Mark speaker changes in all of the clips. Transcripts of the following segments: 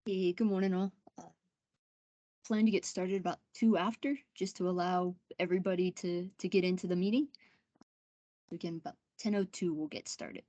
Speaker 1: Hey, good morning, all. Plan to get started about 2 after, just to allow everybody to get into the meeting. Again, about 10:02, we'll get started.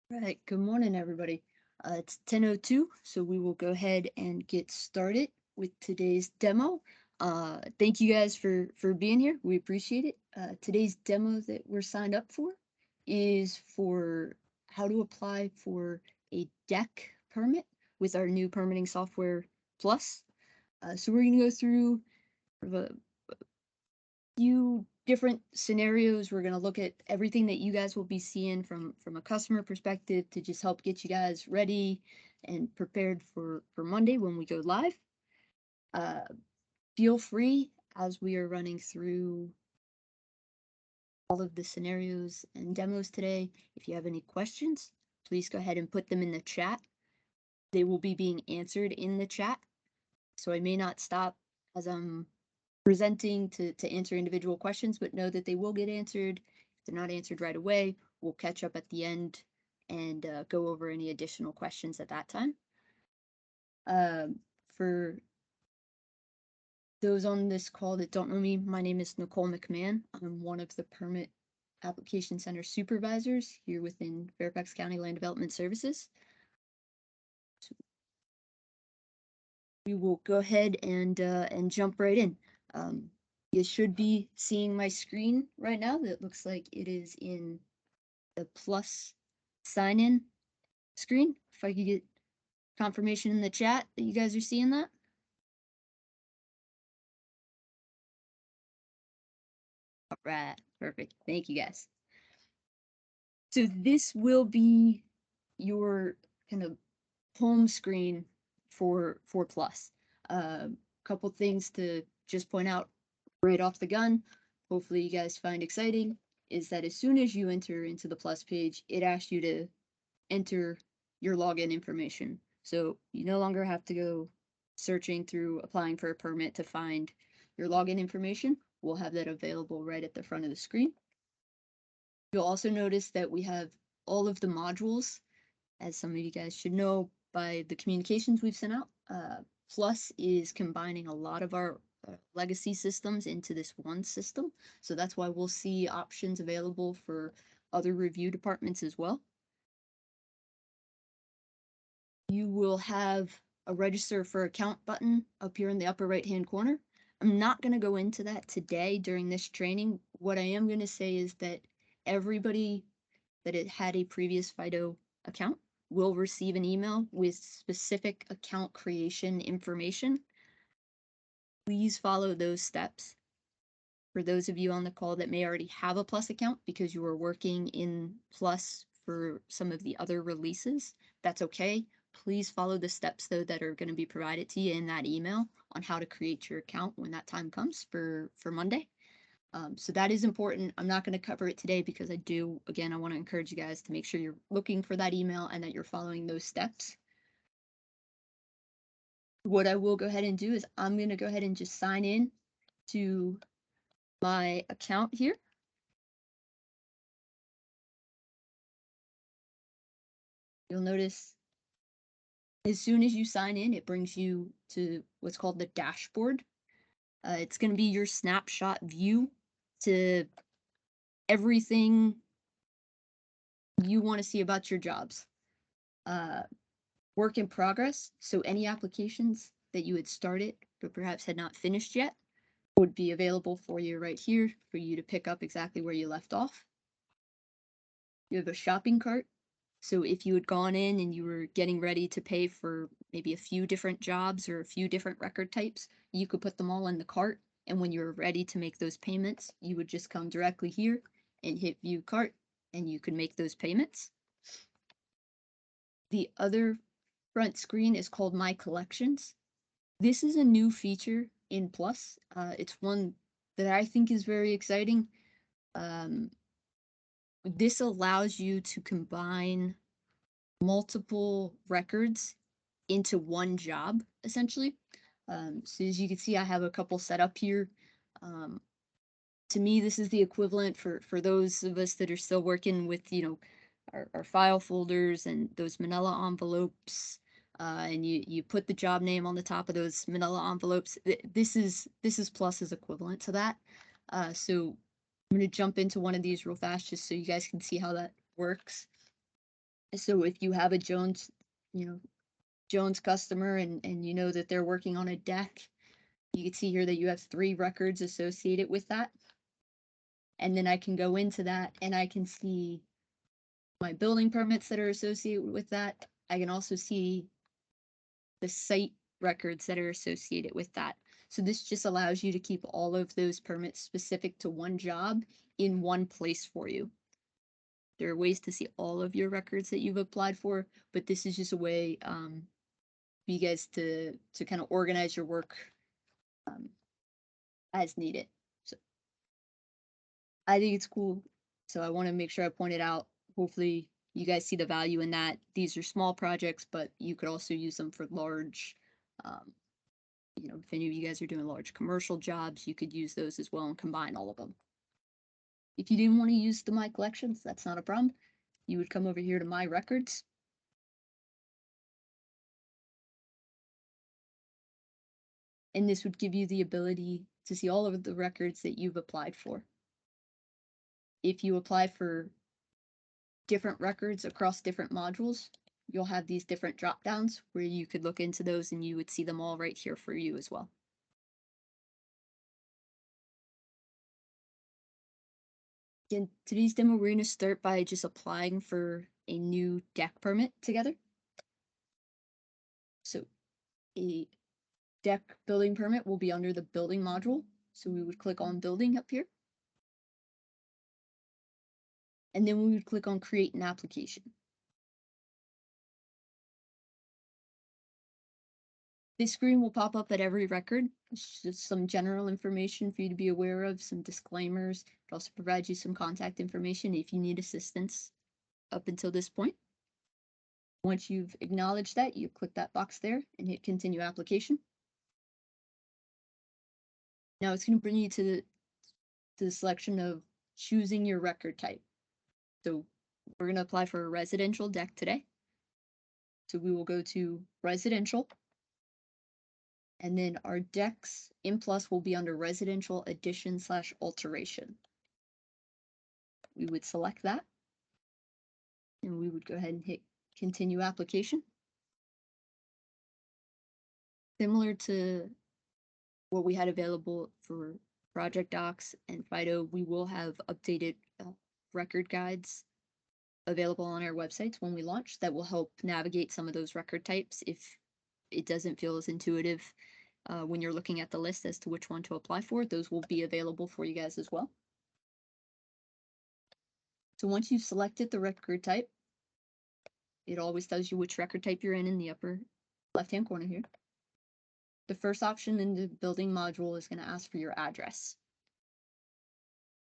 Speaker 1: All right, good morning, everybody. It's 10:02, so we will go ahead and get started with today's demo. Thank you guys for being here. We appreciate it. Today's demo that we're signed up for is for how to apply for a deck permit with our new permitting software plus. So we're going to go through sort of a few different scenarios. We're going to look at everything that you guys will be seeing from a customer perspective to just help get you guys ready and prepared for Monday when we go live. Feel free as we are running through all of the scenarios and demos today. If you have any questions, please go ahead and put them in the chat. They will be being answered in the chat. So I may not stop as I'm presenting to answer individual questions, but know that they will get answered. If they're not answered right away, we'll catch up at the end and go over any additional questions at that time. For those on this call that don't know me, my name is Nicole McMahon. I'm one of the Permit Application Center supervisors here within Fairfax County Land Development Services. So we will go ahead and jump right in. You should be seeing my screen right now. That looks like it is in the plus sign in screen. If I could get confirmation in the chat that you guys are seeing that. All right, perfect. Thank you guys. So this will be your kind of home screen for plus. Couple things to just point out right off the gun. Hopefully you guys find exciting is that as soon as you enter into the plus page, it asks you to enter your login information. So you no longer have to go searching through applying for a permit to find your login information, we'll have that available right at the front of the screen. You'll also notice that we have all of the modules, as some of you guys should know by the communications we've sent out. Plus is combining a lot of our legacy systems into this one system. So that's why we'll see options available for other review departments as well. You will have a register for account button up here in the upper right hand corner. I'm not going to go into that today during this training. What I am going to say is that everybody that it had a previous FIDO account will receive an email with specific account creation information. Please follow those steps. For those of you on the call that may already have a Plus account because you are working in Plus for some of the other releases, that's okay. Please follow the steps though that are going to be provided to you in that email on how to create your account when that time comes for Monday. So that is important. I'm not going to cover it today because I want to encourage you guys to make sure you're looking for that email and that you're following those steps. What I will go ahead and do is I'm going to go ahead and just sign in to my account here. You'll notice as soon as you sign in, it brings you to what's called the dashboard. It's going to be your snapshot view to everything you want to see about your jobs. Work in progress, so any applications that you had started but perhaps had not finished yet would be available for you right here for you to pick up exactly where you left off. You have a shopping cart. So if you had gone in and you were getting ready to pay for maybe a few different jobs or a few different record types, you could put them all in the cart. And when you're ready to make those payments, you would just come directly here and hit view cart and you can make those payments. The other front screen is called My Collections. This is a new feature in Plus. It's one that I think is very exciting. This allows you to combine multiple records into one job, essentially. So as you can see, I have a couple set up here. To me, this is the equivalent for those of us that are still working with, our file folders and those manila envelopes. And you put the job name on the top of those manila envelopes. This is Plus's equivalent to that. So I'm going to jump into one of these real fast just so you guys can see how that works. So if you have a Jones customer and you know that they're working on a deck, you can see here that you have 3 records associated with that. And then I can go into that and I can see my building permits that are associated with that. I can also see the site records that are associated with that. So this just allows you to keep all of those permits specific to one job in one place for you. There are ways to see all of your records that you've applied for, but this is just a way for you guys to kind of organize your work as needed. So I think it's cool. So I want to make sure I point it out. Hopefully you guys see the value in that. These are small projects, but you could also use them for large, if any of you guys are doing large commercial jobs, you could use those as well and combine all of them. If you didn't want to use the My Collections, that's not a problem. You would come over here to My Records. And this would give you the ability to see all of the records that you've applied for. If you apply for different records across different modules, you'll have these different drop downs where you could look into those and you would see them all right here for you as well. In today's demo, we're going to start by just applying for a new deck permit together. So a deck building permit will be under the building module. So we would click on building up here. And then we would click on create an application. This screen will pop up at every record. It's just some general information for you to be aware of, some disclaimers. It also provides you some contact information if you need assistance up until this point. Once you've acknowledged that, you click that box there and hit continue application. Now it's going to bring you to the selection of choosing your record type. So we're going to apply for a residential deck today. So we will go to residential, and then our decks in plus will be under residential addition / alteration. We would select that, and we would go ahead and hit continue application. Similar to what we had available for project docs and FIDO, we will have updated record guides available on our websites when we launch that will help navigate some of those record types if it doesn't feel as intuitive when you're looking at the list as to which one to apply for. Those will be available for you guys as well. So once you've selected the record type, it always tells you which record type you're in the upper left-hand corner here. The first option in the building module is going to ask for your address.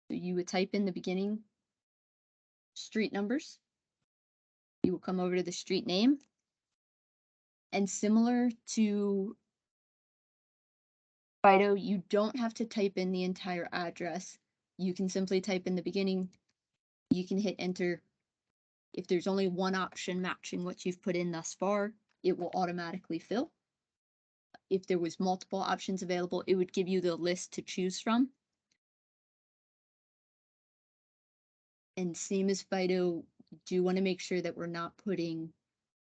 Speaker 1: So you would type in the beginning street numbers. You will come over to the street name. And similar to FIDO, you don't have to type in the entire address. You can simply type in the beginning. You can hit enter. If there's only one option matching what you've put in thus far, it will automatically fill. If there was multiple options available, it would give you the list to choose from. And same as FIDO, do want to make sure that we're not putting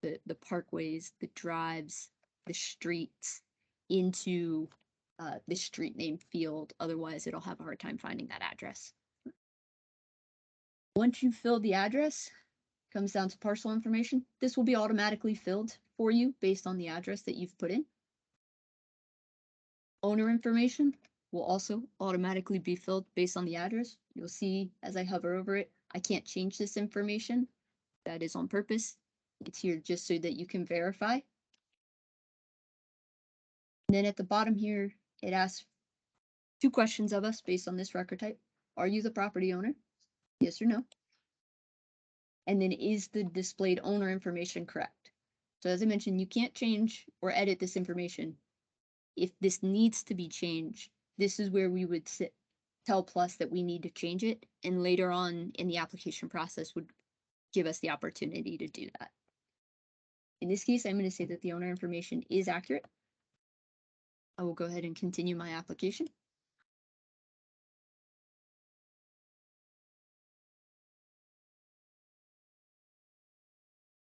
Speaker 1: the parkways, the drives, the streets into the street name field. Otherwise, it'll have a hard time finding that address. Once you fill the address, comes down to parcel information. This will be automatically filled for you based on the address that you've put in. Owner information will also automatically be filled based on the address. You'll see as I hover over it, I can't change this information. That is on purpose. It's here just so that you can verify. And then at the bottom here, it asks 2 questions of us based on this record type. Are you the property owner? Yes or no? And then is the displayed owner information correct? So as I mentioned, you can't change or edit this information. If this needs to be changed, this is where we would tell Plus that we need to change it, and later on in the application process would give us the opportunity to do that. In this case, I'm going to say that the owner information is accurate. I will go ahead and continue my application.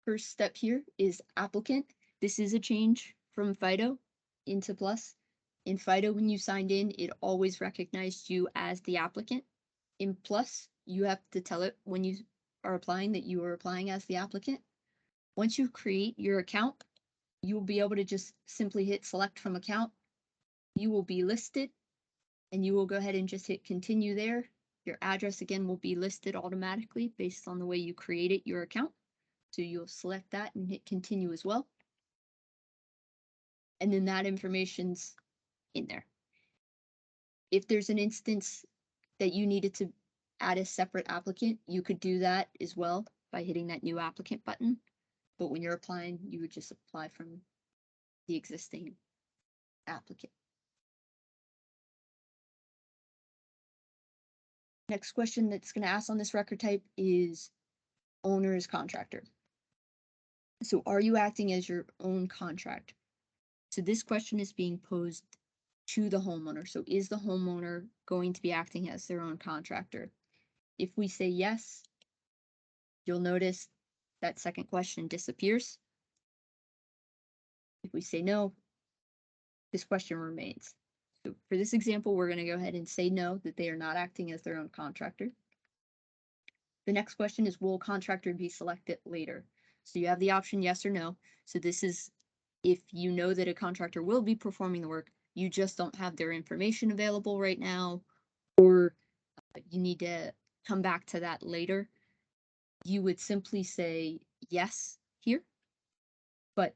Speaker 1: First step here is applicant. This is a change from FIDO into Plus. In FIDO, when you signed in, it always recognized you as the applicant. In Plus, you have to tell it when you are applying that you are applying as the applicant. Once you create your account, you will be able to just simply hit select from account. You will be listed, and you will go ahead and just hit continue there. Your address again will be listed automatically based on the way you created your account. So you'll select that and hit continue as well. And then that information's in there. If there's an instance that you needed to add a separate applicant, you could do that as well by hitting that new applicant button. But when you're applying, you would just apply from the existing applicant. Next question that's going to ask on this record type is owner's contractor. So are you acting as your own contractor? So this question is being posed to the homeowner. So is the homeowner going to be acting as their own contractor? If we say yes, you'll notice that second question disappears. If we say no, this question remains. So for this example, we're going to go ahead and say no, that they are not acting as their own contractor. The next question is, will contractor be selected later? So you have the option yes or no. So this is if you know that a contractor will be performing the work, you just don't have their information available right now, or you need to come back to that later. You would simply say yes here. But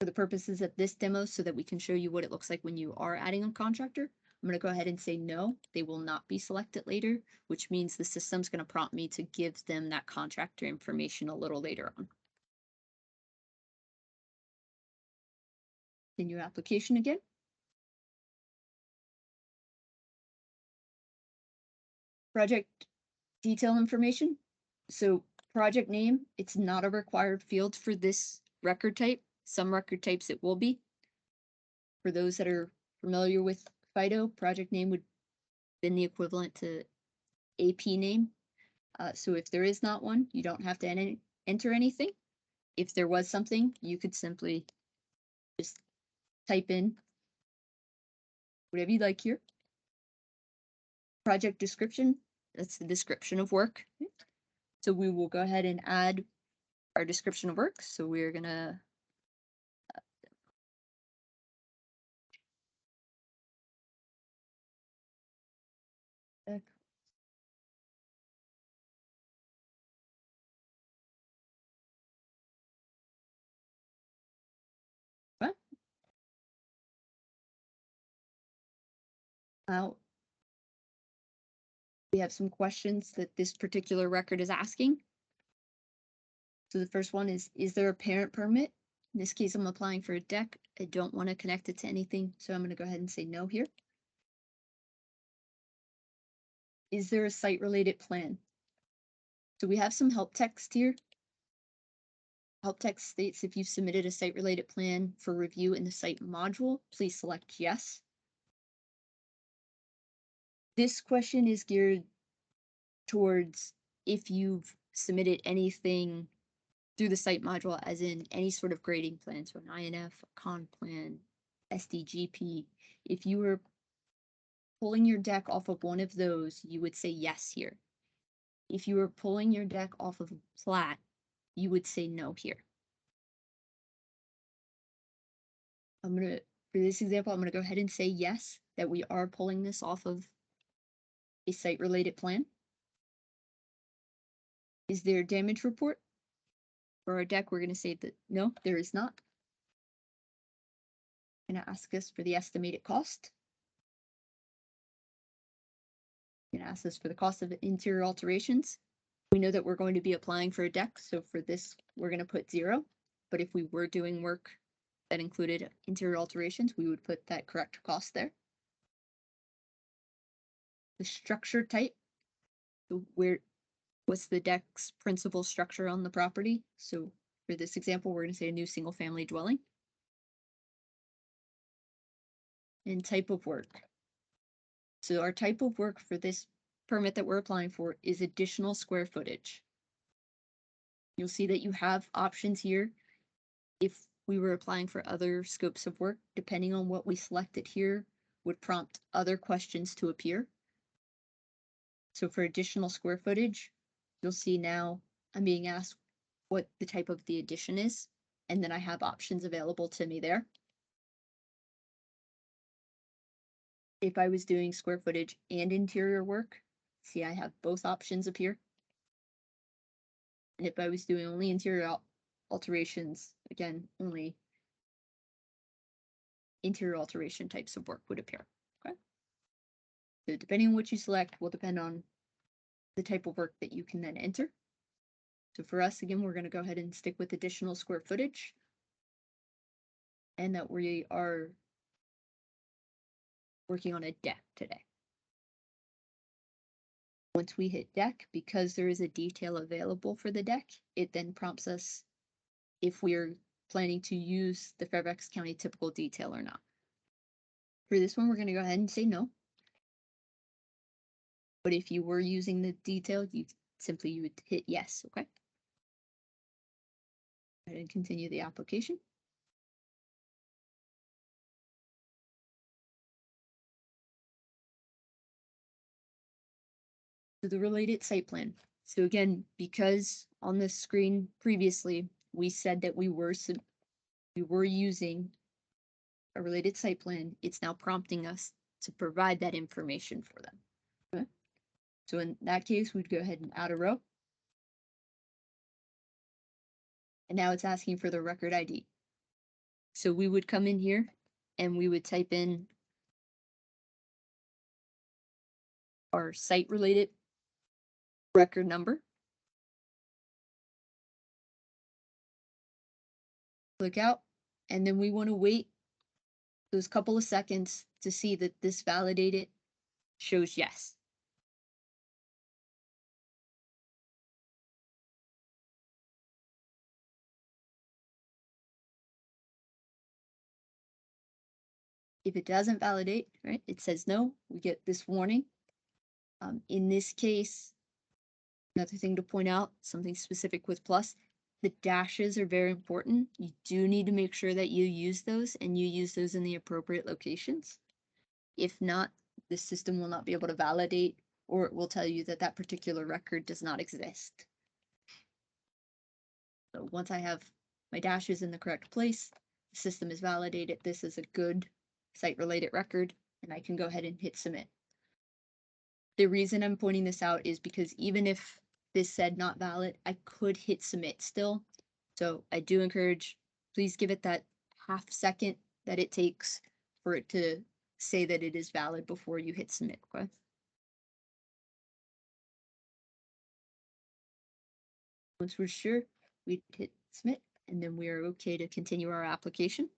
Speaker 1: for the purposes of this demo, so that we can show you what it looks like when you are adding a contractor, I'm going to go ahead and say no, they will not be selected later, which means the system's going to prompt me to give them that contractor information a little later on. In your application again. project detail information. So project name, it's not a required field for this record type. Some record types it will be. For those that are familiar with FIDO, project name would been the equivalent to AP name. So if there is not one, you don't have to enter anything. If there was something, you could simply just type in whatever you'd like here. Project description, that's the description of work. So we will go ahead and add our description of work. So we're gonna what? We have some questions that this particular record is asking. So the first one is there a parent permit? In this case, I'm applying for a deck. I don't want to connect it to anything, so I'm going to go ahead and say no here. Is there a site-related plan? So we have some help text here. Help text states if you've submitted a site-related plan for review in the site module, please select yes. This question is geared towards if you've submitted anything through the site module, as in any sort of grading plan, so an INF, a con plan, SDGP. If you were pulling your deck off of one of those, you would say yes here. If you were pulling your deck off of a plat, you would say no here. For this example, I'm gonna go ahead and say yes, that we are pulling this off of a site-related plan. Is there a damage report? For our deck, we're gonna say that no, there is not. Gonna ask us for the estimated cost. Gonna ask us for the cost of interior alterations. We know that we're going to be applying for a deck, so for this, we're gonna put 0. But if we were doing work that included interior alterations, we would put that correct cost there. The structure type, so what's the deck's principal structure on the property? So for this example, we're gonna say a new single-family dwelling. And type of work. So our type of work for this permit that we're applying for is additional square footage. You'll see that you have options here. If we were applying for other scopes of work, depending on what we selected here, would prompt other questions to appear. So for additional square footage, you'll see now I'm being asked what the type of the addition is, and then I have options available to me there. If I was doing square footage and interior work, see I have both options appear. And if I was doing only interior alterations, again, only interior alteration types of work would appear. Okay. So depending on what you select will depend on the type of work that you can then enter. So for us, again, we're going to go ahead and stick with additional square footage. And that we are working on a deck today. Once we hit deck, because there is a detail available for the deck, it then prompts us if we're planning to use the Fairfax County typical detail or not. For this one, we're going to go ahead and say no. But if you were using the detail, you would hit yes, okay? Go ahead and continue the application. So the related site plan. So again, because on the screen previously, we said that we were using a related site plan, it's now prompting us to provide that information for them. Okay. So in that case, we'd go ahead and add a row. And now it's asking for the record ID. So we would come in here and we would type in our site related record number. Click out, and then we want to wait those couple of seconds to see that this validated shows yes. If it doesn't validate, right, it says no, we get this warning. In this case, another thing to point out, something specific with plus, the dashes are very important. You do need to make sure that you use those and you use those in the appropriate locations. If not, the system will not be able to validate, or it will tell you that that particular record does not exist. So once I have my dashes in the correct place, the system is validated. This is a good site-related record, and I can go ahead and hit submit. The reason I'm pointing this out is because even if this said not valid, I could hit submit still. So I do encourage, please give it that half second that it takes for it to say that it is valid before you hit submit, okay? Once we're sure, we hit submit, and then we are okay to continue our application.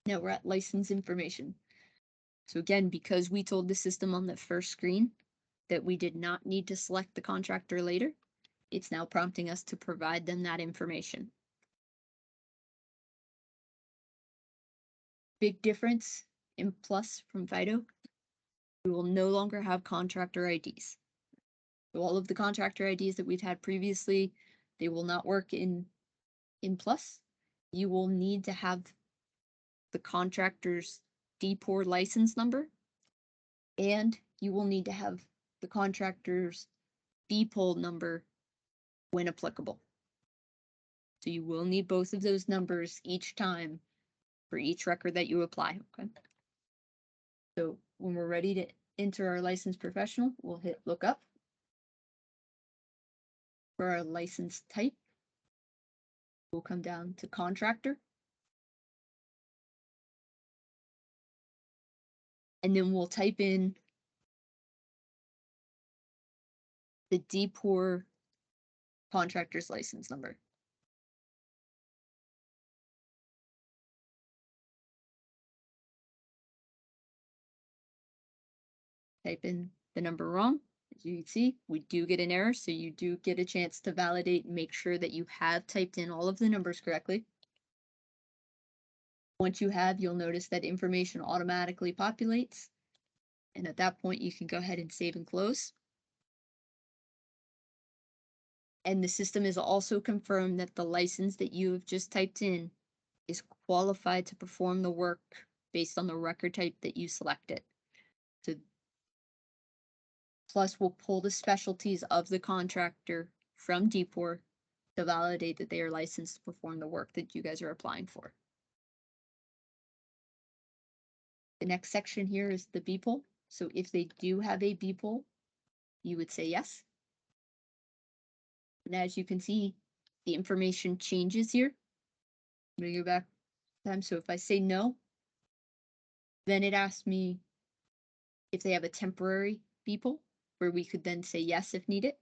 Speaker 1: Now we're at license information. So again, because we told the system on the first screen that we did not need to select the contractor later, it's now prompting us to provide them that information. Big difference in Plus from Fido, we will no longer have contractor IDs. So all of the contractor IDs that we've had previously, they will not work in Plus. You will need to have the contractor's DPOR license number, and you will need to have the contractor's BPOL number when applicable. So you will need both of those numbers each time for each record that you apply, okay? So when we're ready to enter our licensed professional, we'll hit look up. For our license type, we'll come down to contractor. And then we'll type in the DPOR contractor's license number. Type in the number wrong. As you can see, we do get an error, so you do get a chance to validate and make sure that you have typed in all of the numbers correctly. Once you have, you'll notice that information automatically populates. And at that point, you can go ahead and save and close. And the system is also confirmed that the license that you have just typed in is qualified to perform the work based on the record type that you selected. So Plus will pull the specialties of the contractor from DPOR to validate that they are licensed to perform the work that you guys are applying for. The next section here is the BPOL. So if they do have a BPOL, you would say yes. And as you can see, the information changes here. I'm gonna go back time. So if I say no, then it asks me if they have a temporary BPOL, where we could then say yes if needed.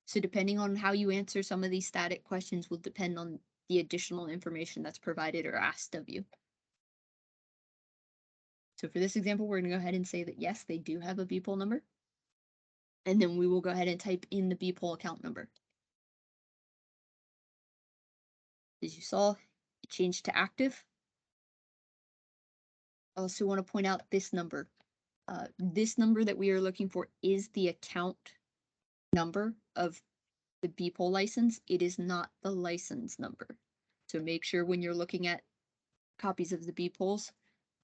Speaker 1: So depending on how you answer some of these static questions will depend on the additional information that's provided or asked of you. So for this example, we're gonna go ahead and say that yes, they do have a BPOL number. And then we will go ahead and type in the BPOL account number. As you saw, it changed to active. I also want to point out this number. This number that we are looking for is the account number of the BPOL license. It is not the license number. So make sure when you're looking at copies of the BPOLs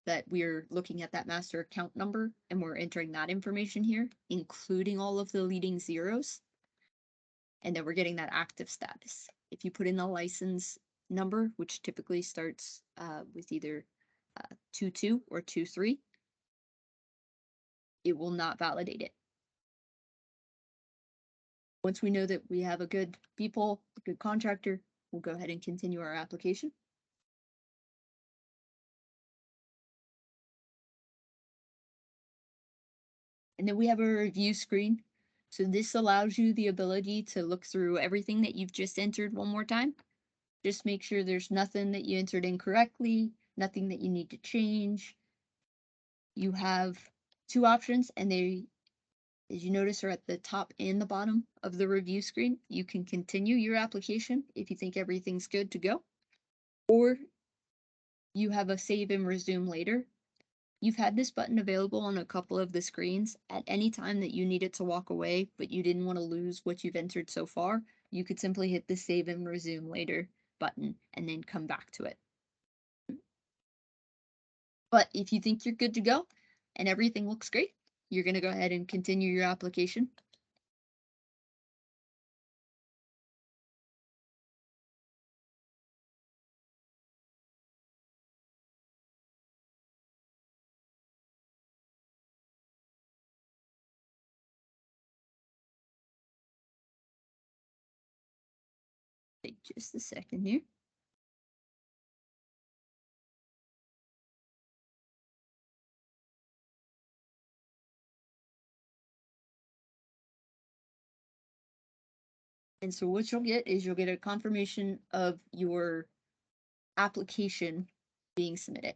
Speaker 1: that we're looking at that master account number and we're entering that information here, including all of the leading zeros. And then we're getting that active status. If you put in the license number, which typically starts with either 22 or 23, it will not validate it. Once we know that we have a good BPOL, a good contractor, we'll go ahead and continue our application. And then we have a review screen. So this allows you the ability to look through everything that you've just entered one more time. Just make sure there's nothing that you entered incorrectly, nothing that you need to change. You have two options and they As you notice are at the top and the bottom of the review screen. You can continue your application if you think everything's good to go, or you have a save and resume later. You've had this button available on a couple of the screens at any time that you needed to walk away, but you didn't want to lose what you've entered so far. You could simply hit the save and resume later button and then come back to it. But if you think you're good to go and everything looks great, you're going to go ahead and continue your application. Take just a second here. And so what you'll get is you'll get a confirmation of your application being submitted.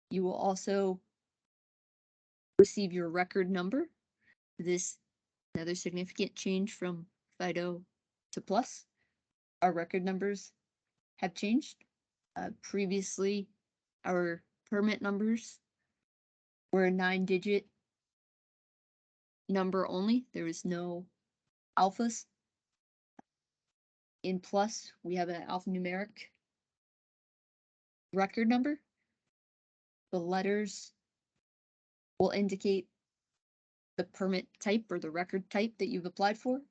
Speaker 1: You will also receive your record number. This another significant change from FIDO to Plus. Our record numbers have changed. Previously, our permit numbers were a 9-digit number only. There was no alphas. In Plus, we have an alphanumeric record number. The letters will indicate the permit type or the record type that you've applied for.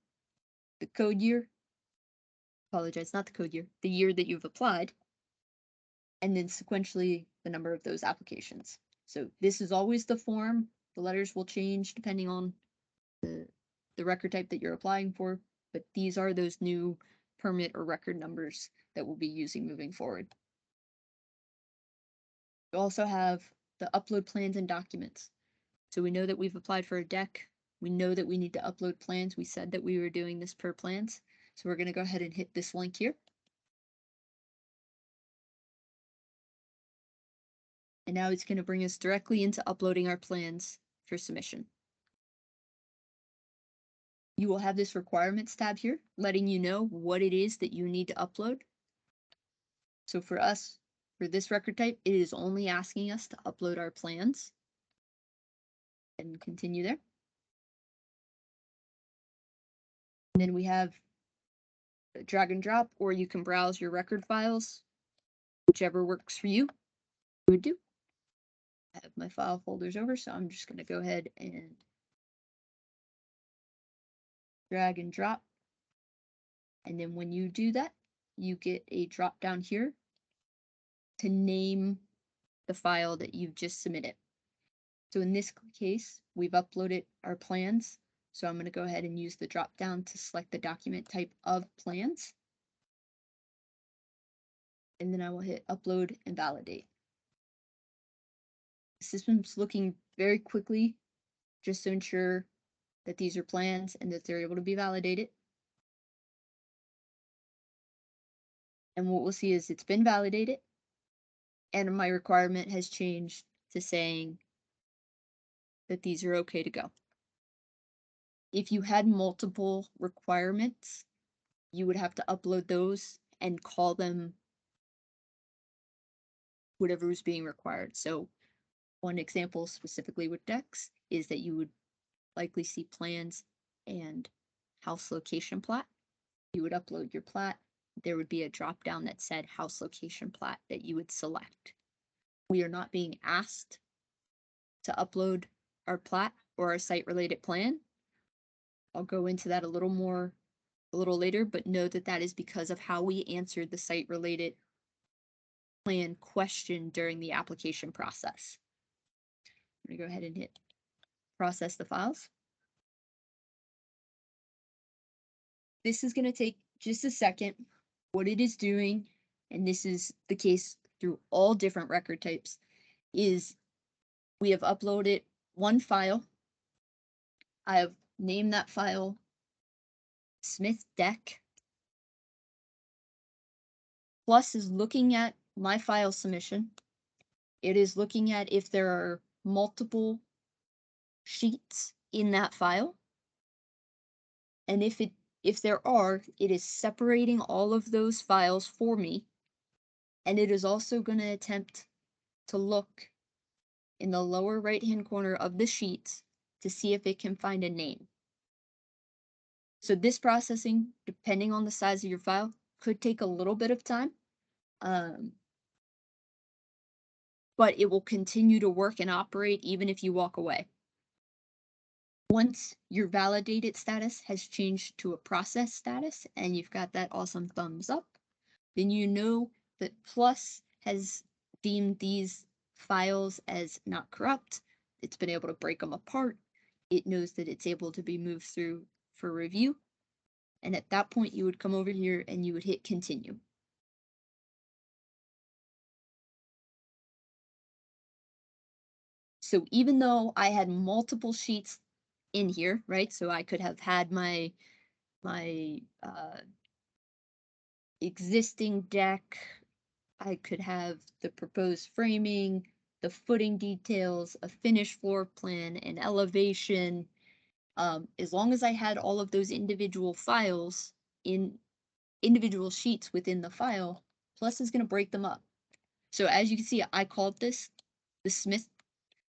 Speaker 1: The code year, apologize, not the code year, the year that you've applied, and then sequentially the number of those applications. So this is always the form. The letters will change depending on the record type that you're applying for, but these are those new permit or record numbers that we'll be using moving forward. We also have the upload plans and documents. So we know that we've applied for a deck. We know that we need to upload plans. We said that we were doing this per plans. So we're going to go ahead and hit this link here. And now it's going to bring us directly into uploading our plans for submission. You will have this requirements tab here, letting you know what it is that you need to upload. So for us, for this record type, it is only asking us to upload our plans. And continue there. And then we have drag and drop, or you can browse your record files, whichever works for you. Would do. I have my file folders over, so I'm just going to go ahead and drag and drop. And then when you do that, you get a drop down here to name the file that you've just submitted. So in this case, we've uploaded our plans. So I'm going to go ahead and use the drop down to select the document type of plans. And then I will hit upload and validate. The system's looking very quickly just to ensure that these are plans and that they're able to be validated. And what we'll see is it's been validated and my requirement has changed to saying that these are okay to go. If you had multiple requirements, you would have to upload those and call them whatever was being required. So one example specifically with decks is that you would likely see plans and house location plat. You would upload your plat. There would be a drop down that said house location plat that you would select. We are not being asked to upload our plat or our site related plan. I'll go into that a little later, but know that that is because of how we answered the site related plan question during the application process. I'm gonna go ahead and hit process the files. This is gonna take just a second. What it is doing, and this is the case through all different record types, is we have uploaded one file. I have named that file Smith Deck. Plus is looking at my file submission. It is looking at if there are multiple sheets in that file. And if there are, it is separating all of those files for me. And it is also going to attempt to look in the lower right-hand corner of the sheets to see if it can find a name. So this processing, depending on the size of your file, could take a little bit of time. But it will continue to work and operate even if you walk away. Once your validated status has changed to a process status and you've got that awesome thumbs up, then you know that Plus has deemed these files as not corrupt. It's been able to break them apart. It knows that it's able to be moved through for review. And at that point, you would come over here and you would hit continue. So even though I had multiple sheets in here, right? So I could have had my existing deck. I could have the proposed framing, the footing details, a finished floor plan, an elevation. As long as I had all of those individual files in individual sheets within the file, Plus is going to break them up. So as you can see, I called this the Smith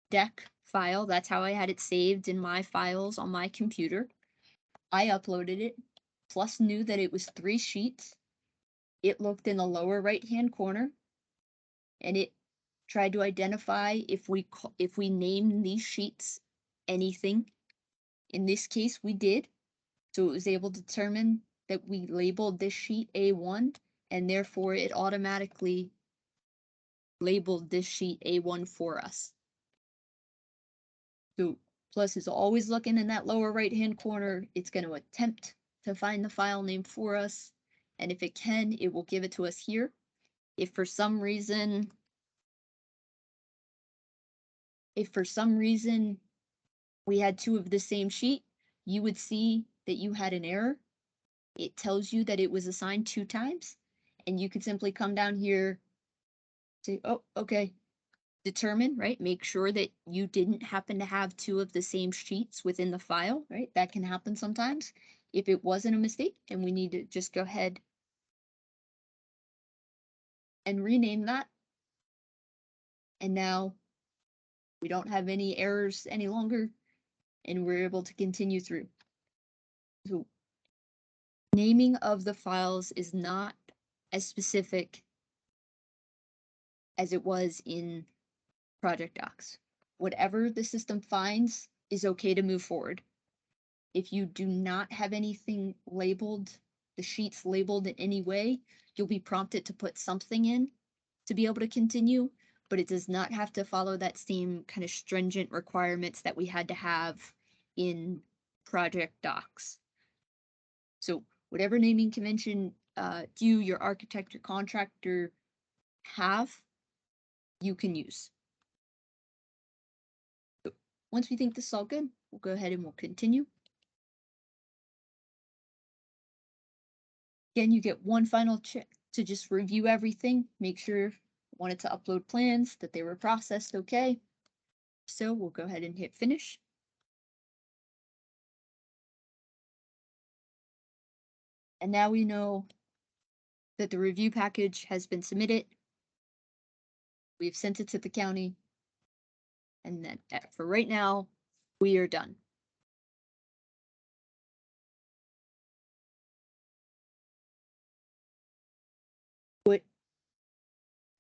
Speaker 1: deck file. That's how I had it saved in my files on my computer. I uploaded it. Plus knew that it was 3 sheets. It looked in the lower right-hand corner and it tried to identify if we named these sheets anything. In this case, we did. So it was able to determine that we labeled this sheet A1 and therefore it automatically labeled this sheet A1 for us. So Plus is always looking in that lower right-hand corner. It's going to attempt to find the file name for us. And if it can, it will give it to us here. If for some reason we had 2 of the same sheet, you would see that you had an error. It tells you that it was assigned 2 times, and you could simply come down here, say, oh, okay, determine, right? Make sure that you didn't happen to have 2 of the same sheets within the file, right? That can happen sometimes. If it wasn't a mistake, then we need to just go ahead and rename that. And now we don't have any errors any longer, and we're able to continue through. So naming of the files is not as specific as it was in project docs. Whatever the system finds is okay to move forward. If you do not have anything labeled, the sheets labeled in any way, you'll be prompted to put something in to be able to continue, but it does not have to follow that same kind of stringent requirements that we had to have in project docs. So whatever naming convention you, your architect, your contractor have, you can use. So once we think this is all good, we'll go ahead and we'll continue. Again, you get one final check to just review everything, make sure wanted to upload plans, that they were processed okay. So we'll go ahead and hit finish. And now we know that the review package has been submitted. We've sent it to the county. And then for right now, we are done. What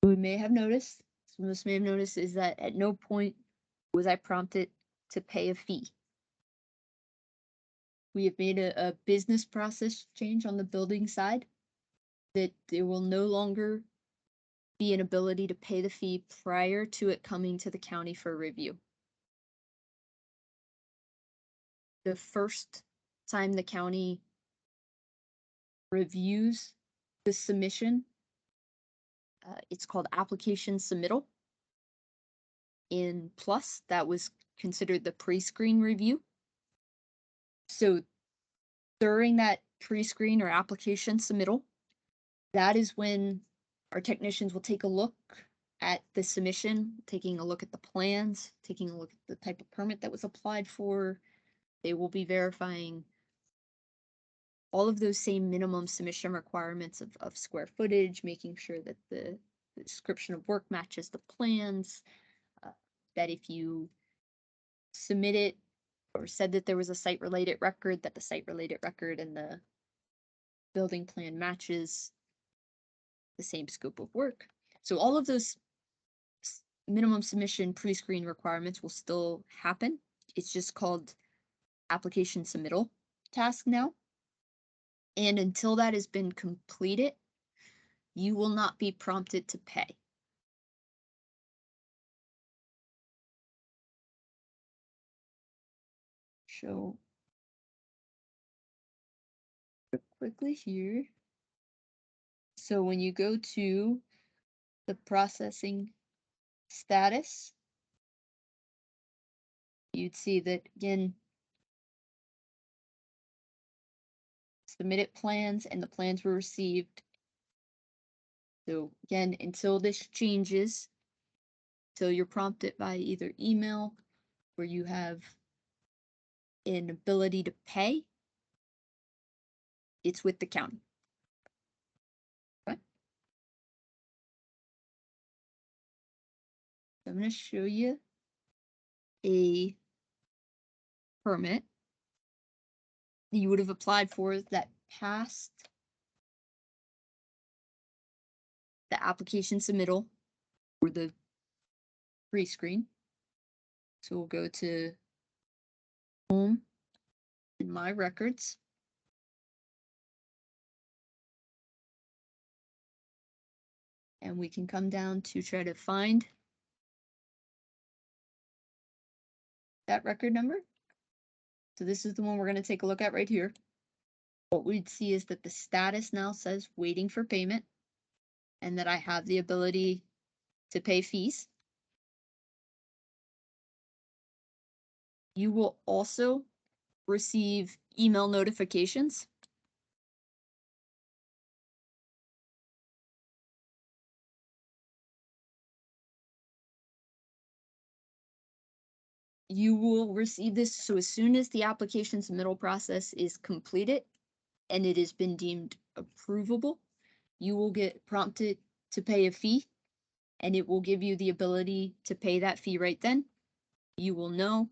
Speaker 1: we may have noticed, some of us may have noticed, is that at no point was I prompted to pay a fee. We have made a business process change on the building side that there will no longer be an ability to pay the fee prior to it coming to the county for review. The first time the county reviews the submission, it's called application submittal. In Plus, that was considered the pre-screen review. So during that pre-screen or application submittal, that is when our technicians will take a look at the submission, taking a look at the plans, taking a look at the type of permit that was applied for. They will be verifying all of those same minimum submission requirements of square footage, making sure that the description of work matches the plans, that if you submit it or said that there was a site-related record, that the site-related record and the building plan matches the same scope of work. So all of those minimum submission pre-screen requirements will still happen. It's just called application submittal task now. And until that has been completed, you will not be prompted to pay. Show quickly here. So when you go to the processing status, you'd see that again, submitted plans and the plans were received. So again, until this changes, till you're prompted by either email where you have an ability to pay, it's with the county. Okay. So I'm going to show you a permit you would have applied for that passed the application submittal or the pre-screen. So we'll go to home in my records. And we can come down to try to find that record number. So this is the one we're going to take a look at right here. What we'd see is that the status now says waiting for payment and that I have the ability to pay fees. You will also receive email notifications. You will receive this, so as soon as the application submittal process is completed and it has been deemed approvable, you will get prompted to pay a fee, and it will give you the ability to pay that fee right then. You will know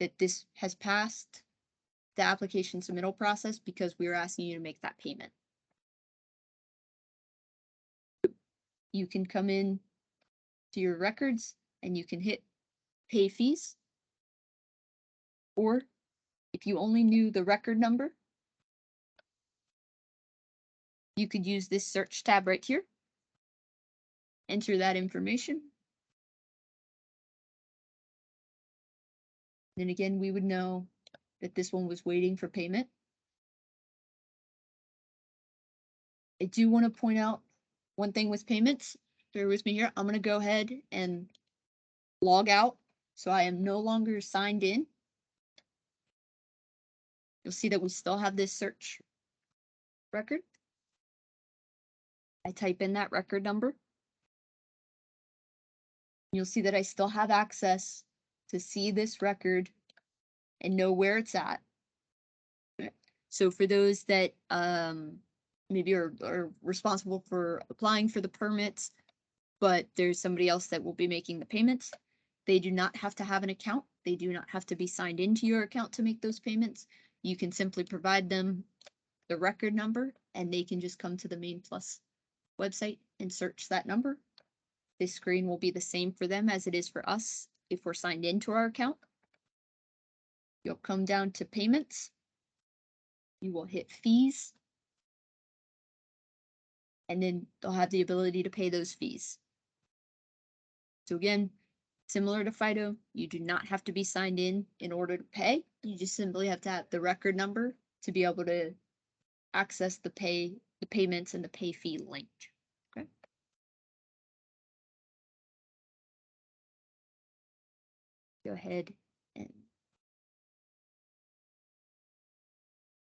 Speaker 1: that this has passed the application submittal process because we are asking you to make that payment. You can come in to your records and you can hit pay fees, or if you only knew the record number, you could use this search tab right here, enter that information. Then again, we would know that this one was waiting for payment. I do want to point out one thing with payments. Bear with me here. I'm going to go ahead and log out. So I am no longer signed in. You'll see that we still have this search record. I type in that record number. You'll see that I still have access to see this record and know where it's at. So for those that maybe are responsible for applying for the permits, but there's somebody else that will be making the payments, they do not have to have an account. They do not have to be signed into your account to make those payments. You can simply provide them the record number and they can just come to the Main Plus website and search that number. This screen will be the same for them as it is for us if we're signed into our account. You'll come down to payments. You will hit fees. And then they'll have the ability to pay those fees. So again, similar to FIDO, you do not have to be signed in order to pay. You just simply have to have the record number to be able to access the payments and the pay fee link. Okay. Go ahead and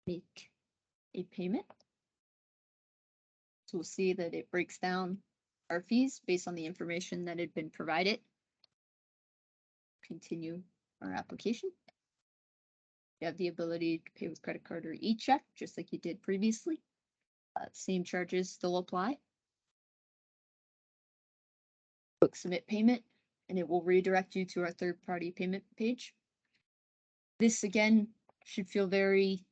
Speaker 1: make a payment. So we'll see that it breaks down our fees based on the information that had been provided. Continue our application. You have the ability to pay with credit card or e-check, just like you did previously. Same charges still apply. Click submit payment, and it will redirect you to our third-party payment page. This again should feel very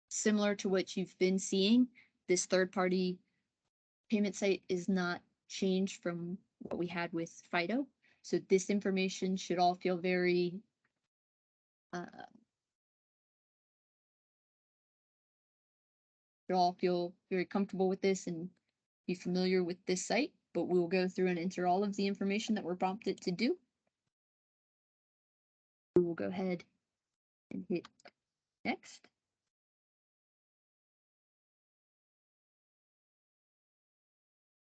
Speaker 1: similar to what you've been seeing. This third-party payment site is not changed from what we had with Fido. So this information should all feel very should all feel very comfortable with this and be familiar with this site, but we will go through and enter all of the information that we're prompted to do. We will go ahead and hit next.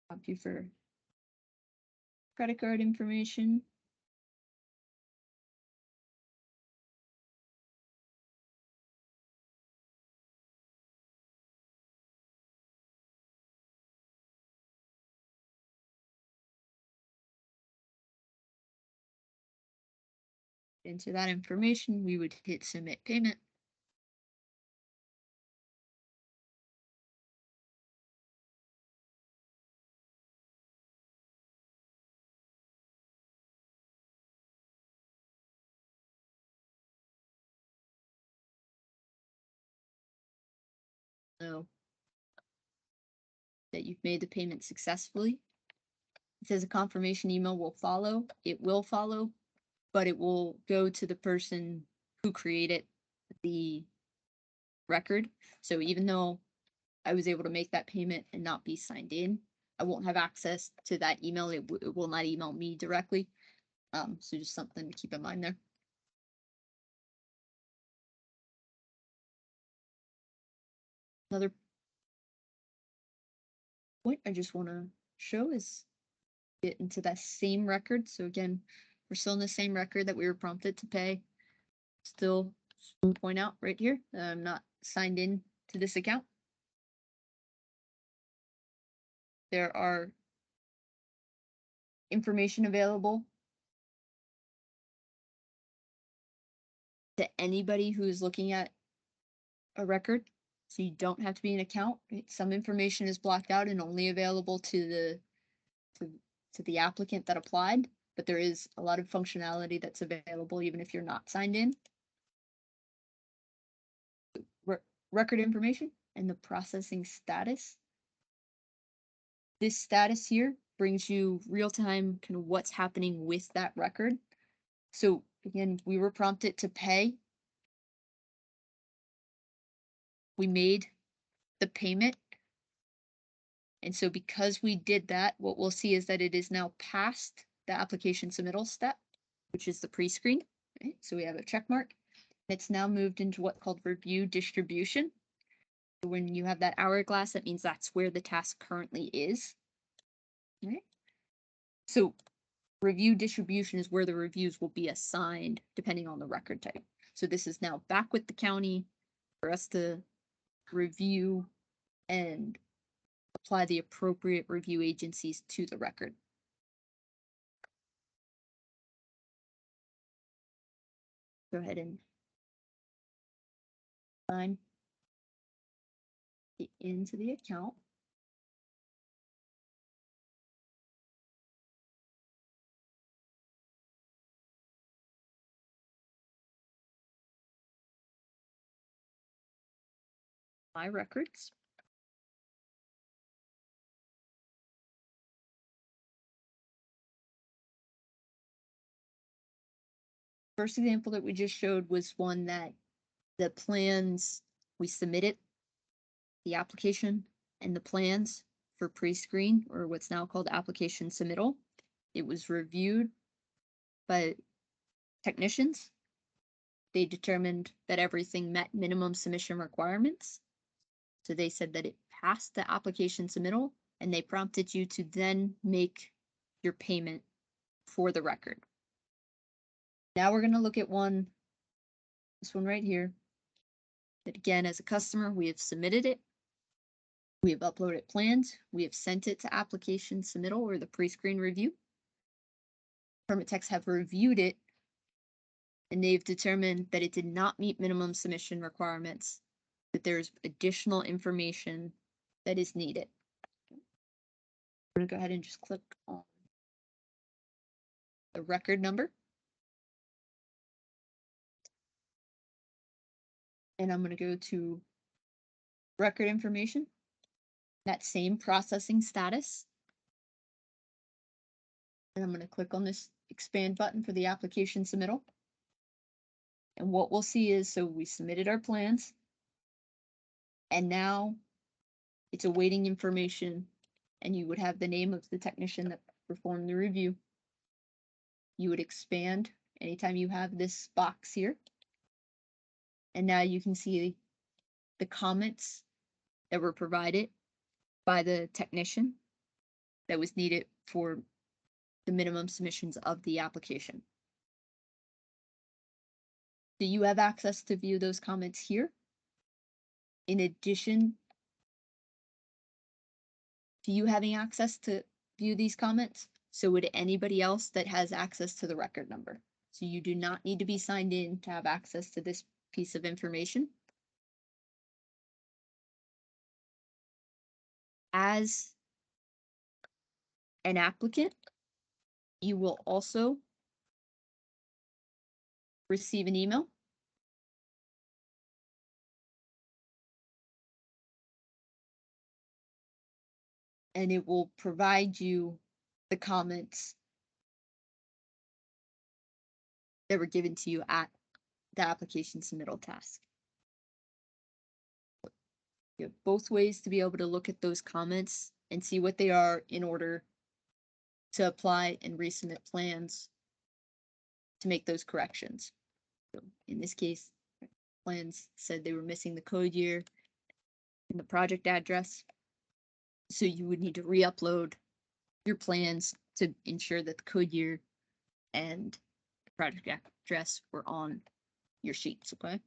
Speaker 1: Prompt you for credit card information. Enter that information, we would hit submit payment. So that you've made the payment successfully. It says a confirmation email will follow. It will follow, but it will go to the person who created the record. So even though I was able to make that payment and not be signed in, I won't have access to that email. It will not email me directly. So just something to keep in mind there. Another point I just want to show is get into that same record. So again, we're still in the same record that we were prompted to pay. Still point out right here, I'm not signed in to this account. There are information available to anybody who is looking at a record. So you don't have to be an account. Right? Some information is blocked out and only available to the applicant that applied, but there is a lot of functionality that's available even if you're not signed in. Record information and the processing status. This status here brings you real-time kind of what's happening with that record. So again, we were prompted to pay. We made the payment. And so because we did that, what we'll see is that it is now past the application submittal step, which is the pre-screen. Right? So we have a check mark. It's now moved into what's called review distribution. So when you have that hourglass, that means that's where the task currently is. Right? So review distribution is where the reviews will be assigned depending on the record type. So this is now back with the county for us to review and apply the appropriate review agencies to the record. Go ahead and sign it into the account. My records. First example that we just showed was one that the plans we submitted, the application and the plans for pre-screen, or what's now called application submittal. It was reviewed by technicians. They determined that everything met minimum submission requirements. So they said that it passed the application submittal, and they prompted you to then make your payment for the record. Now we're going to look at this one right here, that again, as a customer, we have submitted it. We have uploaded plans. We have sent it to application submittal or the pre-screen review. Permit techs have reviewed it and they've determined that it did not meet minimum submission requirements, that there's additional information that is needed. I'm going to go ahead and just click on the record number. And I'm going to go to record information, that same processing status. And I'm going to click on this expand button for the application submittal. And what we'll see is, so we submitted our plans and now it's awaiting information, and you would have the name of the technician that performed the review. You would expand anytime you have this box here. And now you can see the comments that were provided by the technician that was needed for the minimum submissions of the application. Do you have access to view those comments here? In addition to you having access to view these comments, so would anybody else that has access to the record number. So you do not need to be signed in to have access to this piece of information. As an applicant, you will also receive an email and it will provide you the comments that were given to you at the application submittal task. You have both ways to be able to look at those comments and see what they are in order to apply and resubmit plans to make those corrections. So in this case, plans said they were missing the code year and the project address. So you would need to re-upload your plans to ensure that the code year and the project address were on your sheets, okay?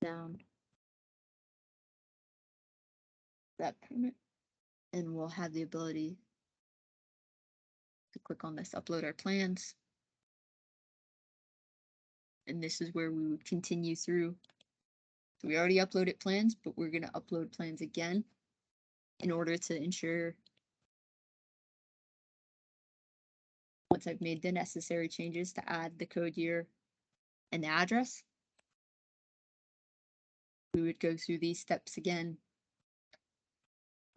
Speaker 1: Down that permit, and we'll have the ability to click on this upload our plans. And this is where we would continue through. So we already uploaded plans, but we're going to upload plans again in order to ensure, once I've made the necessary changes to add the code year and the address, we would go through these steps again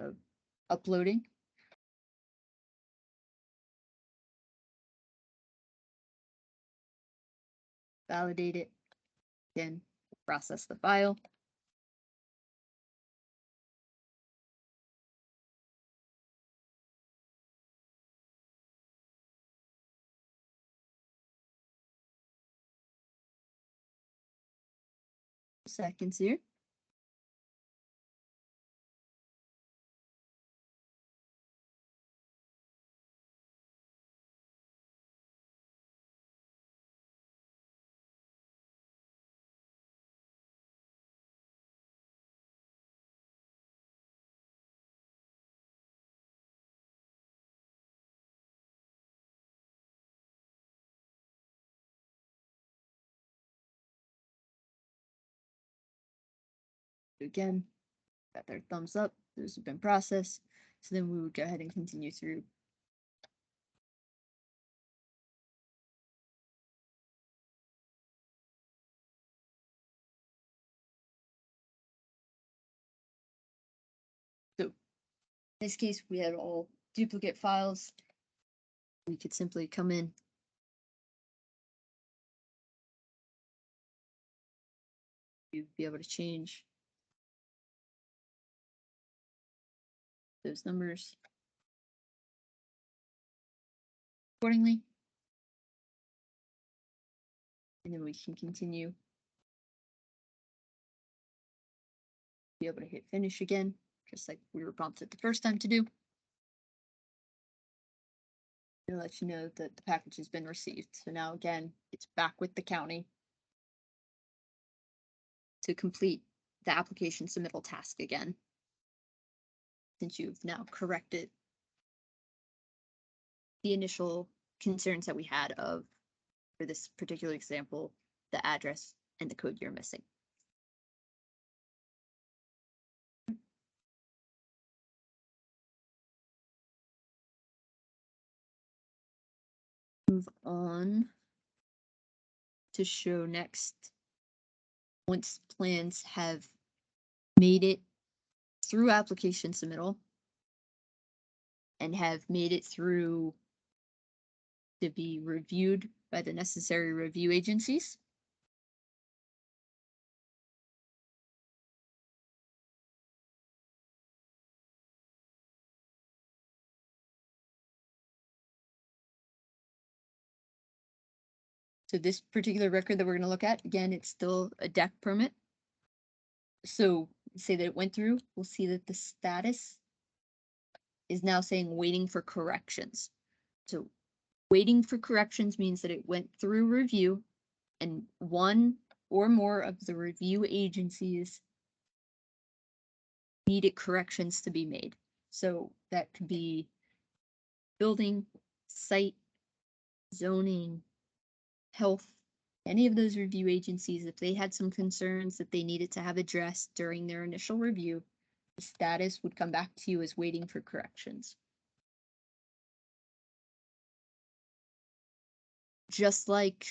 Speaker 1: of uploading, validate it, then process the file. Seconds here. Again, got their thumbs up. Those have been processed. So then we would go ahead and continue through. So in this case, we had all duplicate files. We could simply come in, You'd be able to change those numbers accordingly. And then we can continue. Be able to hit finish again, just like we were prompted the first time to do. It'll let you know that the package has been received. So now again, it's back with the county to complete the application submittal task again, since you've now corrected the initial concerns that we had of, for this particular example, the address and the code you're missing. Move on to show next, once plans have made it through application submittal and have made it through to be reviewed by the necessary review agencies. So this particular record that we're going to look at, again, it's still a deck permit. So say that it went through, we'll see that the status is now saying waiting for corrections. So waiting for corrections means that it went through review and one or more of the review agencies needed corrections to be made. So that could be building, site, zoning, health, any of those review agencies. If they had some concerns that they needed to have addressed during their initial review, the status would come back to you as waiting for corrections. Just like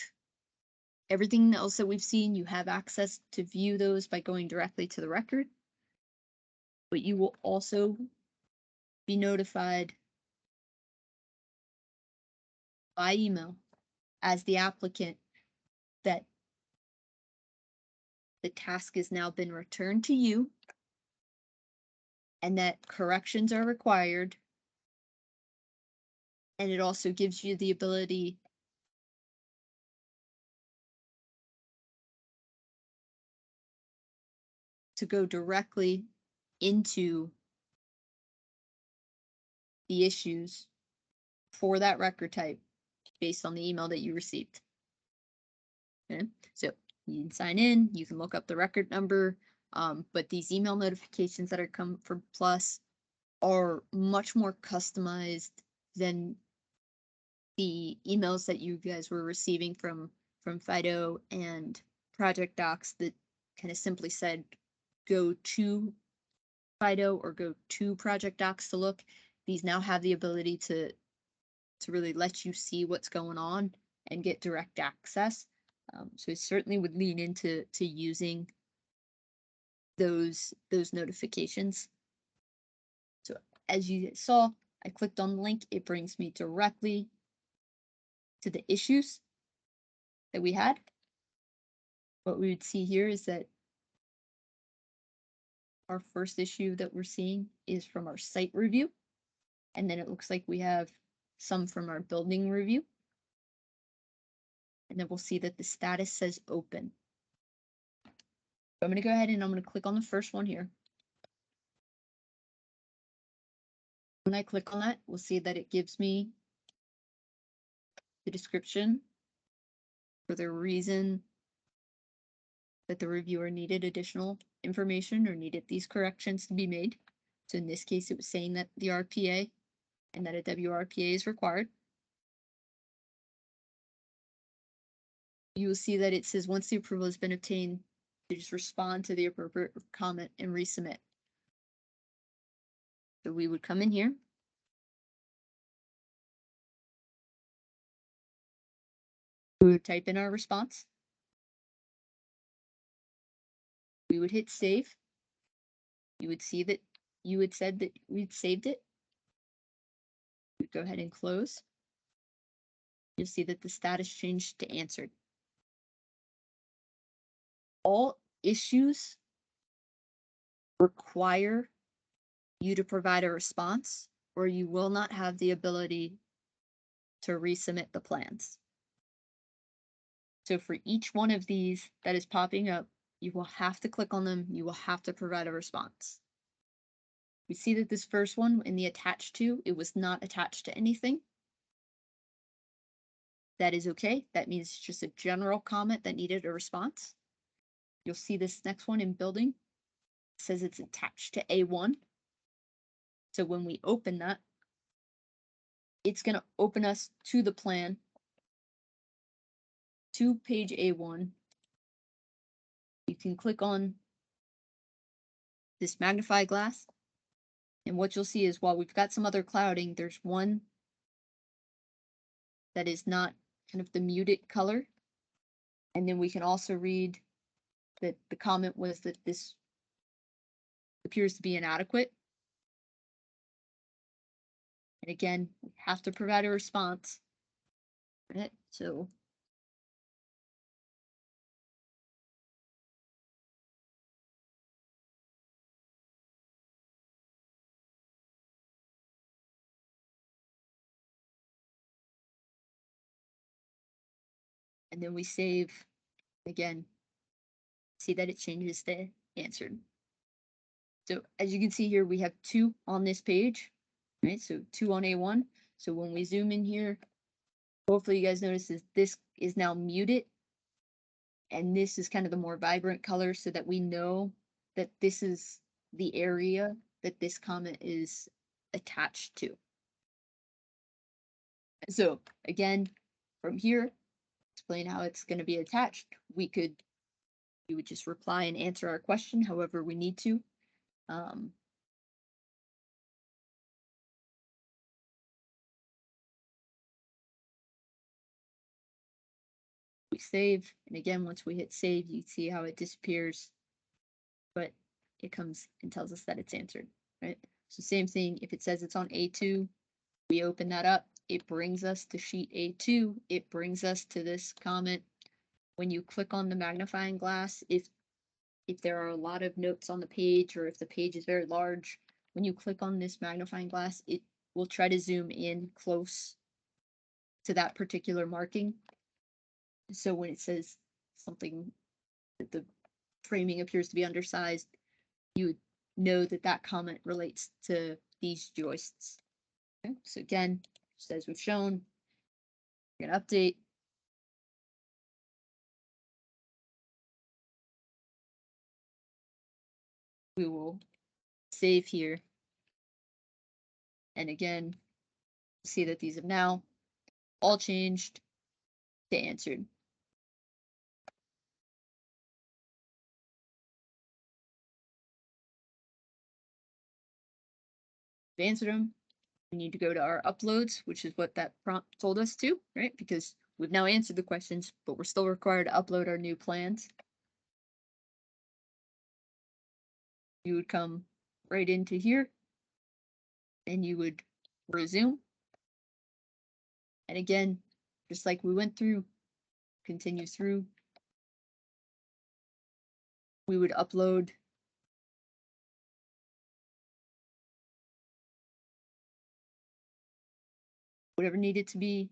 Speaker 1: everything else that we've seen, you have access to view those by going directly to the record, but you will also be notified by email as the applicant that the task has now been returned to you and that corrections are required. And it also gives you the ability to go directly into the issues for that record type based on the email that you received. Okay, so you can sign in, you can look up the record number, but these email notifications that are come from Plus are much more customized than the emails that you guys were receiving from Fido and Project Docs that kind of simply said go to Fido or go to Project Docs to look. These now have the ability to really let you see what's going on and get direct access. So it certainly would lean into using those notifications. So as you saw, I clicked on the link, it brings me directly to the issues that we had. What we would see here is that our first issue that we're seeing is from our site review. And then it looks like we have some from our building review. And then we'll see that the status says open. So I'm going to go ahead and I'm going to click on the first one here. When I click on that, we'll see that it gives me the description for the reason that the reviewer needed additional information or needed these corrections to be made. So in this case, it was saying that the RPA and that a WRPA is required. You will see that it says once the approval has been obtained, you just respond to the appropriate comment and resubmit. So we would come in here. We would type in our response. We would hit save. You would see that you had said that we'd saved it. We'd go ahead and close. You'll see that the status changed to answered. All issues require you to provide a response, or you will not have the ability to resubmit the plans. So for each one of these that is popping up, you will have to click on them. You will have to provide a response. We see that this first one in the attached to, it was not attached to anything. That is okay. That means it's just a general comment that needed a response. You'll see this next one in building. It says it's attached to A1. So when we open that, it's going to open us to the plan, to page A1. You can click on this magnify glass. And what you'll see is while we've got some other clouding, there's one that is not kind of the muted color. And then we can also read that the comment was that this appears to be inadequate. And again, we have to provide a response. Right? So and then we save again, see that it changes the answered. So as you can see here, we have 2 on this page, right? So 2 on A1. So when we zoom in here, hopefully you guys notice this is now muted. And this is kind of the more vibrant color so that we know that this is the area that this comment is attached to. So again, from here, explain how it's going to be attached. We would just reply and answer our question however we need to. We save, and again, once we hit save, you see how it disappears, but it comes and tells us that it's answered, right? So same thing, if it says it's on A2, we open that up, it brings us to sheet A2, it brings us to this comment. When you click on the magnifying glass, if there are a lot of notes on the page, or if the page is very large, when you click on this magnifying glass, it will try to zoom in close to that particular marking. So when it says something that the framing appears to be undersized, you would know that that comment relates to these joists. Okay, so again, just as we've shown, we're going to update. We will save here. And again, see that these have now all changed to answered. We've answered them. We need to go to our uploads, which is what that prompt told us to, right? Because we've now answered the questions, but we're still required to upload our new plans. You would come right into here and you would resume. And again, just like we went through, continue through, we would upload whatever needed to be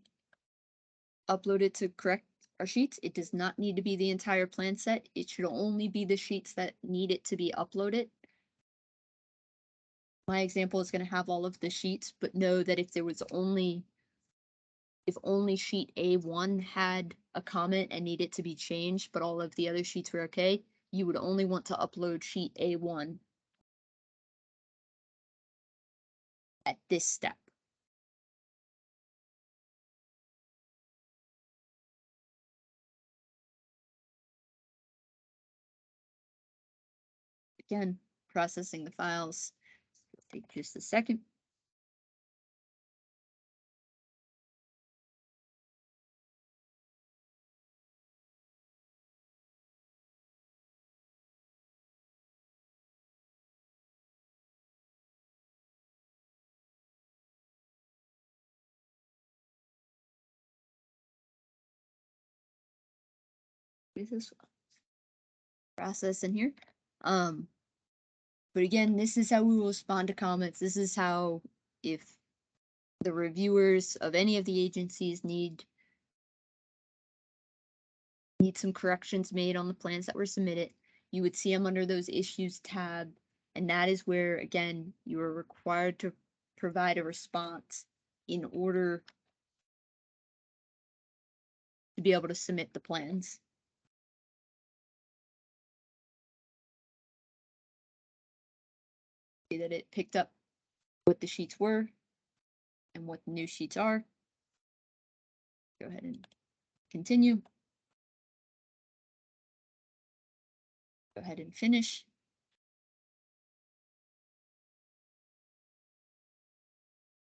Speaker 1: uploaded to correct our sheets. It does not need to be the entire plan set. It should only be the sheets that need it to be uploaded. My example is going to have all of the sheets, but know that if only sheet A1 had a comment and needed to be changed, but all of the other sheets were okay, you would only want to upload sheet A1 at this step. Again, processing the files. It'll take just a second. This is process in here. Um, but again, this is how we will respond to comments. This is how, if the reviewers of any of the agencies need some corrections made on the plans that were submitted, you would see them under those issues tab. And that is where, again, you are required to provide a response in order to be able to submit the plans. See that it picked up what the sheets were and what the new sheets are. Go ahead and continue. Go ahead and finish.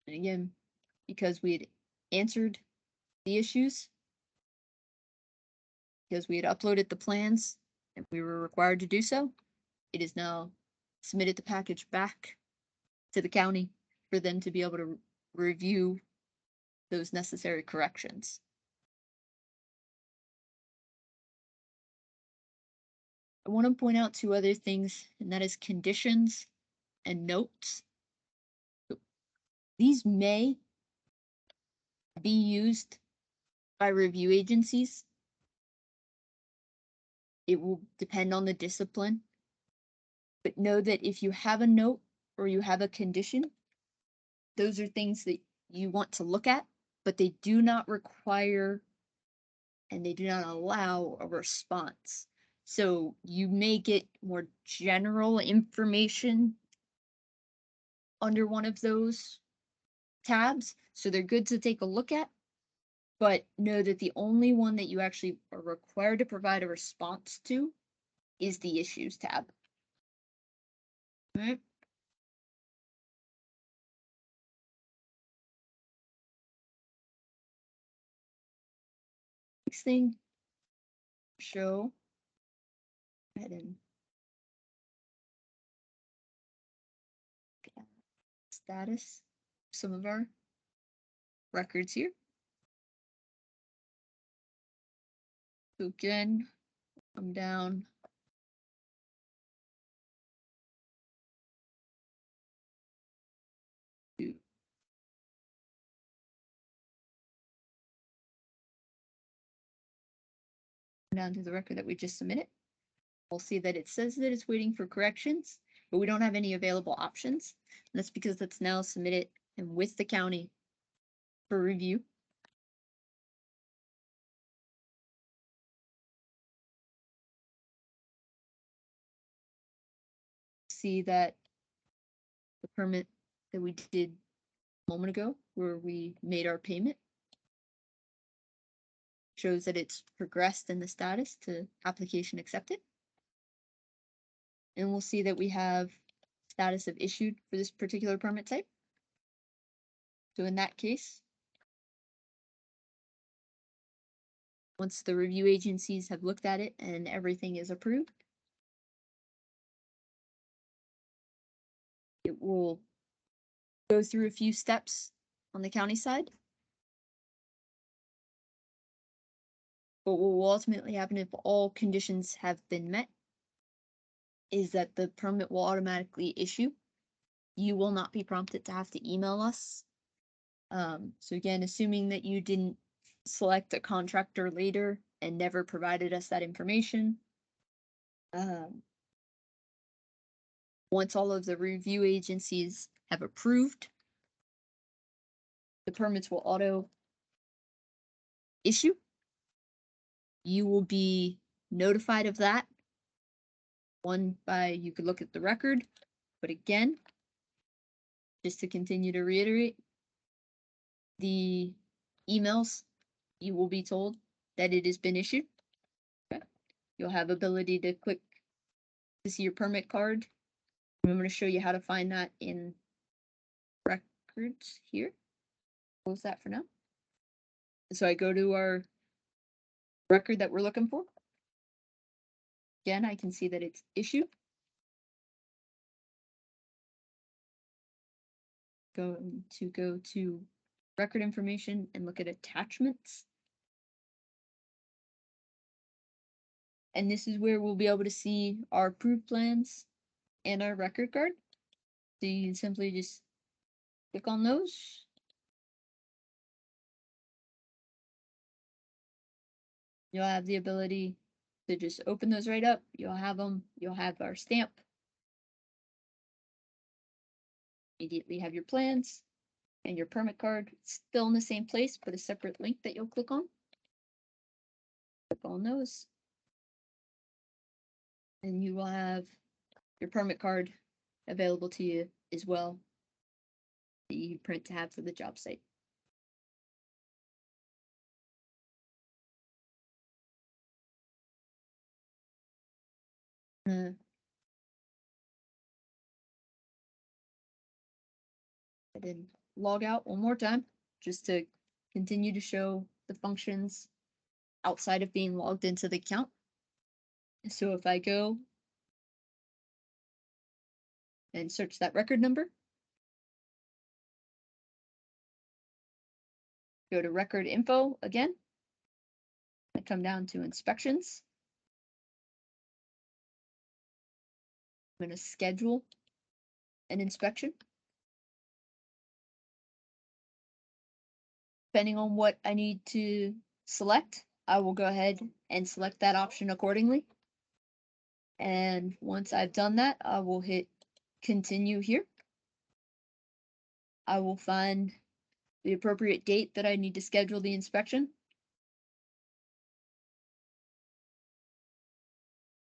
Speaker 1: And again, because we had answered the issues, because we had uploaded the plans and we were required to do so, it is now submitted the package back to the county for them to be able to review those necessary corrections. I want to point out two other things, and that is conditions and notes. These may be used by review agencies. It will depend on the discipline. But know that if you have a note or you have a condition, those are things that you want to look at, but they do not require and they do not allow a response. So you may get more general information under one of those tabs. So they're good to take a look at, but know that the only one that you actually are required to provide a response to is the issues tab. All right. Next thing, show. Go ahead and status some of our records here. So again, come down. To down to the record that we just submitted. We'll see that it says that it's waiting for corrections, but we don't have any available options. And that's because that's now submitted and with the county for review. See that the permit that we did a moment ago, where we made our payment, shows that it's progressed in the status to application accepted. And we'll see that we have status of issued for this particular permit type. So in that case, once the review agencies have looked at it and everything is approved, it will go through a few steps on the county side. But what will ultimately happen if all conditions have been met is that the permit will automatically issue. You will not be prompted to have to email us. So again, assuming that you didn't select a contractor later and never provided us that information. Once all of the review agencies have approved, the permits will auto issue. You will be notified of that. One, by you could look at the record, but again, just to continue to reiterate, the emails, you will be told that it has been issued. Okay. You'll have ability to click to see your permit card. I'm going to show you how to find that in records here. Close that for now. So I go to our record that we're looking for. Again, I can see that it's issued. Go to record information and look at attachments. And this is where we'll be able to see our approved plans and our record card. So you can simply just click on those. You'll have the ability to just open those right up. You'll have them. You'll have our stamp. Immediately have your plans and your permit card still in the same place, but a separate link that you'll click on. Click on those. And you will have your permit card available to you as well that you print to have for the job site. And then log out one more time just to continue to show the functions outside of being logged into the account. So if I go and search that record number, go to record info again, I come down to inspections. I'm going to schedule an inspection. Depending on what I need to select, I will go ahead and select that option accordingly. And once I've done that, I will hit continue here. I will find the appropriate date that I need to schedule the inspection.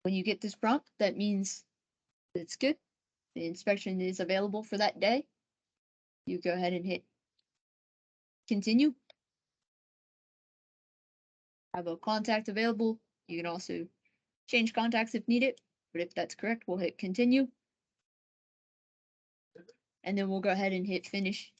Speaker 1: When you get this prompt, that means it's good. The inspection is available for that day. You go ahead and hit continue. Have a contact available. You can also change contacts if needed, but if that's correct, we'll hit continue. And then we'll go ahead and hit finish.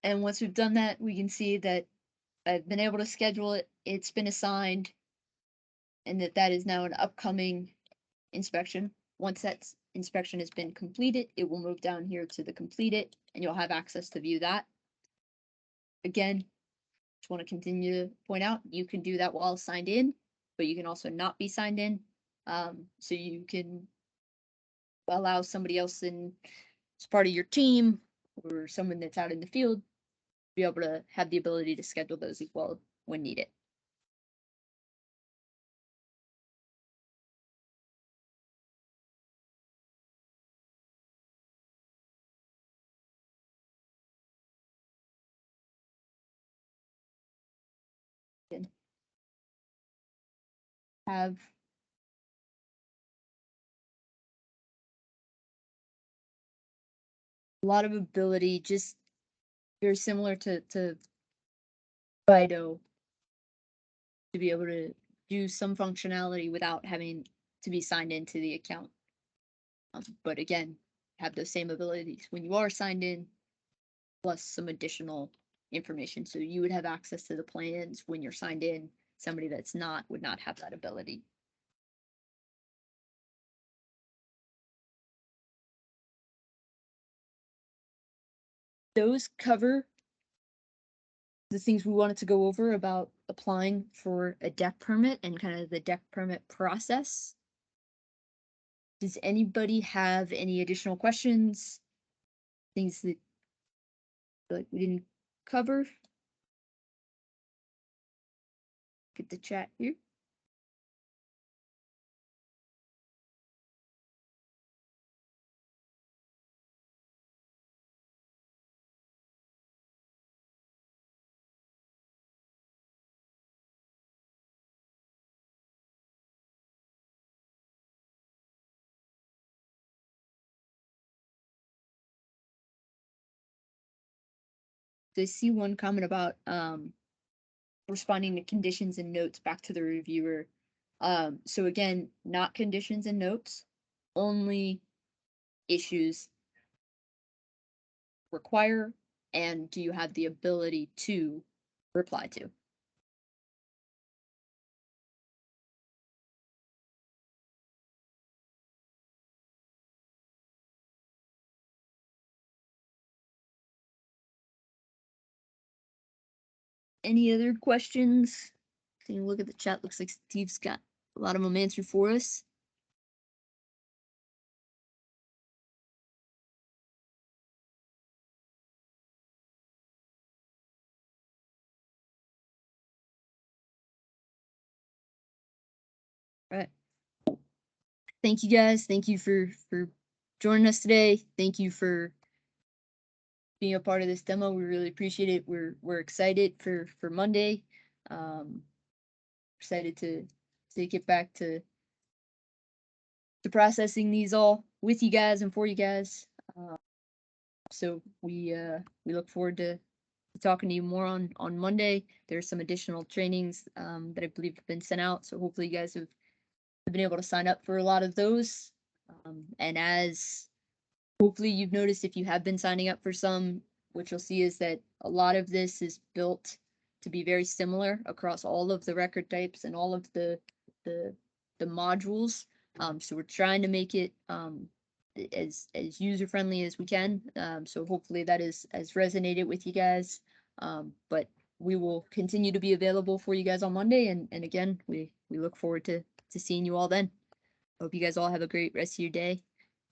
Speaker 1: And once we've done that, we can see that I've been able to schedule it, it's been assigned, and that is now an upcoming inspection. Once that inspection has been completed, it will move down here to the completed, and you'll have access to view that. Again, just want to continue to point out, you can do that while signed in, but you can also not be signed in. So you can allow somebody else in as part of your team or someone that's out in the field be able to have the ability to schedule those as well when needed. And have a lot of ability, just very similar to Fido, to be able to do some functionality without having to be signed into the account. But again, have those same abilities when you are signed in, plus some additional information. So you would have access to the plans when you're signed in. Somebody that's not would not have that ability. Those cover the things we wanted to go over about applying for a deck permit and kind of the deck permit process. Does anybody have any additional questions? Things that like we didn't cover? Get the chat here. So I see one comment about responding to conditions and notes back to the reviewer. So again, not conditions and notes, only issues require and do you have the ability to reply to. any other questions? Taking a look at the chat, looks like Steve's got a lot of them answered for us. All right. Thank you guys. Thank you for joining us today. Thank you for being a part of this demo. We really appreciate it. We're excited for Monday. Excited to get back to processing these all with you guys and for you guys. So we look forward to talking to you more on Monday. There's some additional trainings that I believe have been sent out. So hopefully you guys have been able to sign up for a lot of those. And as hopefully you've noticed, if you have been signing up for some, what you'll see is that a lot of this is built to be very similar across all of the record types and all of the modules. So we're trying to make it as user friendly as we can. So hopefully that has resonated with you guys. But we will continue to be available for you guys on Monday, and again, we look forward to seeing you all then. Hope you guys all have a great rest of your day,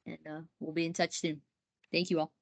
Speaker 1: and we'll be in touch soon. Thank you all.